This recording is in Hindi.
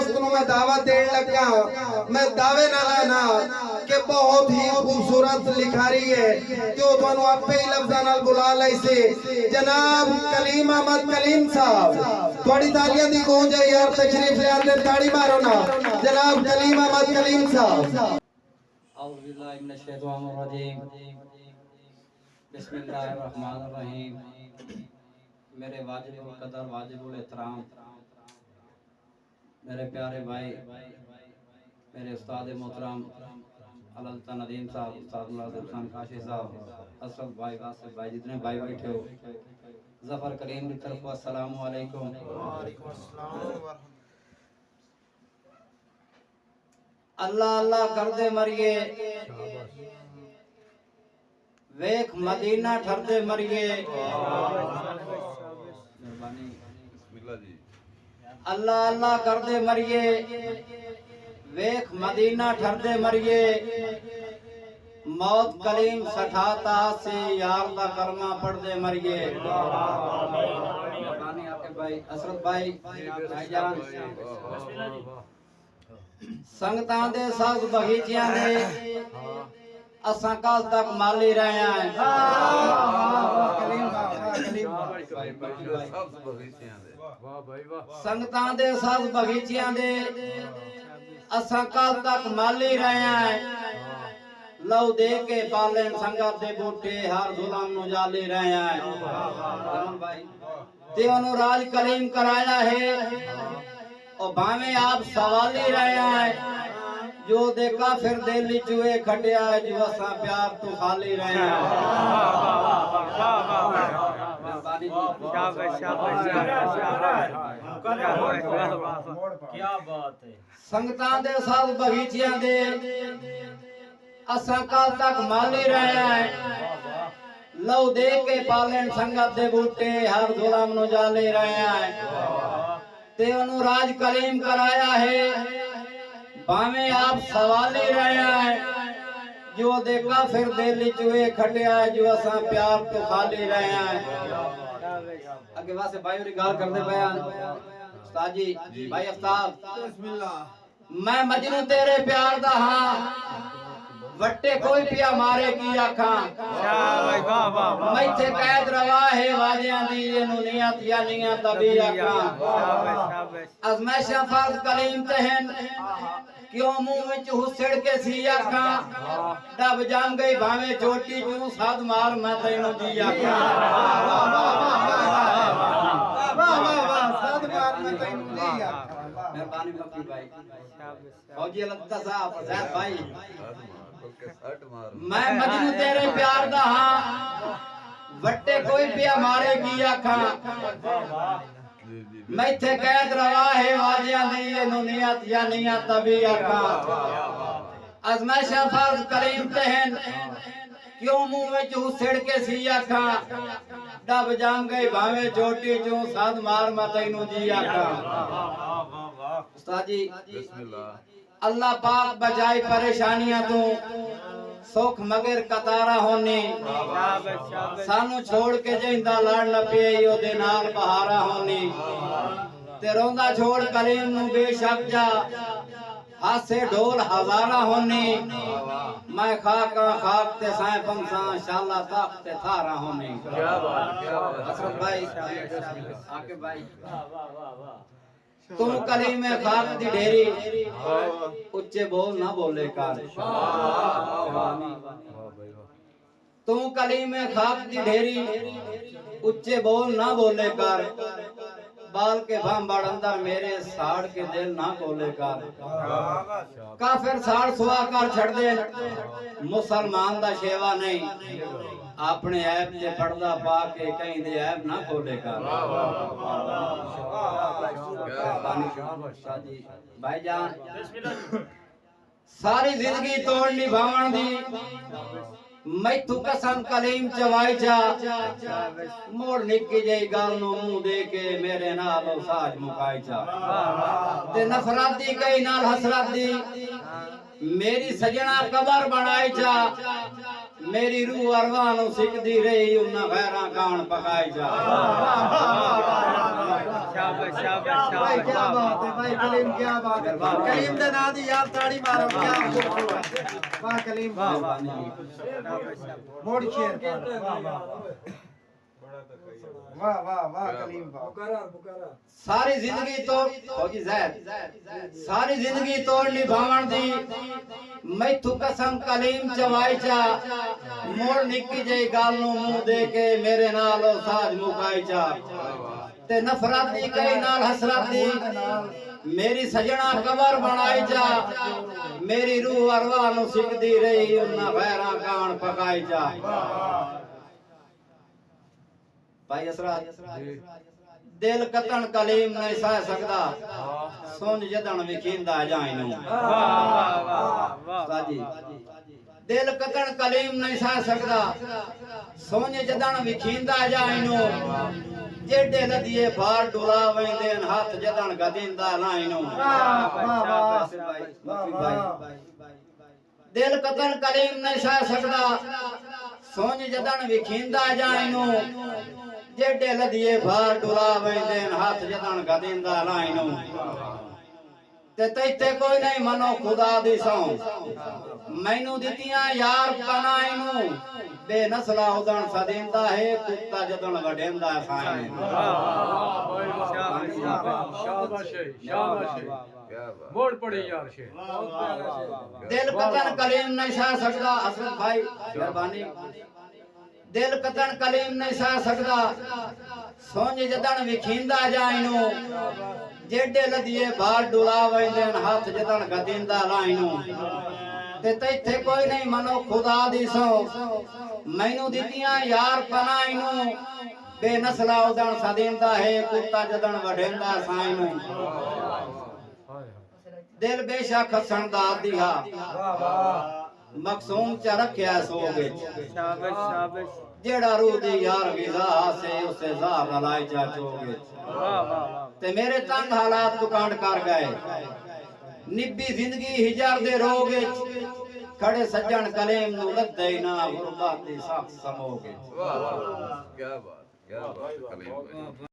दोस्त नु मैं दावत देन लगा। मैं दावे ना लाना कि बहुत ही खूबसूरत लिखारी है जो थानू आपे ही लफ्ज़ां नाल बुला लई से जनाब कलीम अहमद कलीम साहब। थोड़ी तालियां दी गूंज है यार, तशरीफ ले आंदे, ताड़ी मारो ना जनाब कलीम अहमद कलीम साहब। औज़ु बिल्लाहि मिनश शैतानिर रजीम, बिस्मिल्लाहिर रहमानिर रहीम। मेरे वाजिबुल कदर वाजिबुल एहतराम मेरे प्यारे भाई, मेरे उस्ताद मोहतरम अल्लाह नदीम साहब, उस्ताद हुसैन काशी साहब, असद भाई, वासिफ भाई, जितने भाई बैठे हो, जफर करीम की तरफ अस्सलामु अलैकुम। अल्लाह अल्लाह कर दे मरिए, वेख मदीना ठर दे मरिए। अल्लाह अल्लाह कर दे मरिए, वेख मदीना ठर दे मरिए। मौत कलीम सठाता से यार दा कलमा पढ़ दे मरिए। भाई असरत भाई, भाईजान संगतां दे साथ बगीचियां दे असां कल तक माली रहे हैं। संगतां दे साथ बगीचियां दे असां कल तक माली रहे हैं। लव दे के पालन संगत दे बूटे हर जुल्म नु जाली रहे हैं। ते ओनु राज कलीम कराया है और भावे आप सवाली रहे हैं। जो देखा फिर दिल चुए खटिया जो असा प्यार तो खाली रहे हैं। क्या बात है। संगतां दे साथ बगीचियां दे असा कल तक माली रहे हैं। लव दे के पालन संगत दे बूटे हर जुल्म नु जाले रहे हैं। ते ओनु राज कलीम कराया है भावे आप सवाली रहे हैं। जो देखा फिर दिल चुए खटिया जो असा प्यार तो खाली रहे हैं। आगे वासे भाई और गाल कर दे बयान उस्ताद जी भाई अफ्ताब। बिस्मिल्लाह। मैं मजनू तेरे प्यार दा हां, वट्टे कोई पिया मारे की आखां। मैथे कैद रवा है वाजियां दी एनु नियत यानियां तबी आखां। अजमैशा फर्ज कलीम तहन क्यों मुंह विच हुसड़ के सी आखां। डब जाम गई भावे चोटी चू साध मार मैं तैनू दी आखां। साध मार मैं तैनू दी आखां। मेहरबानी मक्की भाई, फौजी लत्ता साहब, जैद भाई। मैं मजनू तेरे प्यार दा हां, वट्टे कोई पिया मारे की आखां। मैथे कैद रवा है वाजियां दी एनु नियत यानियां तबी आखां। अजमैशा फर्ज कलीम तहन क्यों मुंह विच हुसड़ के सी आखां। डब जाम गई भावे चोटी चू साध मार मैं तैनू जी आखां। उस्ताद जी बिस्मिल्लाह। अल्लाह पाक बचाई परेशानियां तू सुख मगर कतारा होनी। सानू छोड़ के जिंदा लड़ न पे ओदे नाल बहारा होनी। ते रोंदा छोड़ कलीम नु बेशक जा हासे ढोल हजारा होनी। मैं खाका खाक ते साए पंसा शाला ताक ते थारा होनी। क्या बात, क्या बात। असरत भाई आके भाई तुम कली में खाक दी ढेरी उच्चे बोल ना बोले कर। तुम कली में खाक दी ढेरी उच्चे बोल ना बोले कर। बाल के भांबड़ अंदर मेरे साड़ के दिल ना खोले कर। काफिर साड़ सुहा कर छड़ दे मुसलमान दा शेवा नहीं। अपने ऐप ते पर्दा पा के कहीं दे ऐप ना खोले कर। भाईजान सारी जिंदगी तोड़ निभावन दी मैथू कसम कलीम चवाई जा। मोड़ निक्की जई गल नु मुंह दे के मेरे नालों साज मुकाई जा। ते नफरत दी कई नाल हसरत दी मेरी सजना कबर बनाई जा। मेरी रूह अरवाह नु सिकदी रही उन्ना गैरां कान पकाई जा। भाई क्या बात है भाई कलीम, क्या बात है कलीम दे नाम दी यार ताड़ी मारो, क्या वाह कलीम, वाह मोड़ शेर, वाह वाह वाह कलीम, वाह सारी जिंदगी तो होगी जैद, सारी जिंदगी तोड़ निभावण दी मैथू कसम कलीम चवाई चा, मोड़ निक्की जई गाल नु मुंह दे के मेरे नाल साज मुकाई चा, ते नफरत दी कई नाल हसरत दी मेरी सजना कबर बनाई जा, मेरी रूह अरवाह नु सिकदी रही उन्ना गैरा गान पकाई जा। भाई असराज दिल कतन कलीम नहीं सह सकदा, सुन जदन विखींदा जाइनू, साजी दिल कतन कलीम नहीं सह सकदा, सुन जदन विखींदा जाइनू, जेडे लदिए बाल डुला वेंदे हाथ जदन गदिंदा लाइनू। दिल कतन कलीम नहीं सह सकदा, सुन जदन विखींदा जाइनू, जेडे लदिए बाल डुला वेंदे हाथ जदन गदिंदा लाइनू। ते तैथे कोई नहीं मनो खुदा दी सौ, मैनू दितियां यार पनाइनू, बेनस्ला उदन सदिंदा है कुत्ता जदन वडेंदा साईं। मोड़ पड़ी यार शे, दिल कतन कलीम नहीं सह सकदा, असद भाई मेहरबानी, दिल कतन कलीम नहीं सह सकदा, सोंज जदन विखींदा जाइनू, जेडे लदिए बाल डुला वेंदे हाथ जदन गदिंदा लाइनू। ते तैथे कोई नहीं मनो खुदा दी सौ, मैनू दितियां यार पनाइनू, बेनस्ला उदन सदिंदा है कुत्ता जदन वडेंदा साइनू। दिल बेशक हसन दा दिहा, मकसूम च रखया सोगे, जेड़ा रूह दी यार विजा से उसे ज़ार लाई जा चोगे। ते मेरे तंग हालात दुकान कर गए, निब्बी जिंदगी हिजार दे रोगे, खड़े सज्जन कलीम नु लद्दे ना गुरबत दी सख्त समोगे। क्या बात कलीम।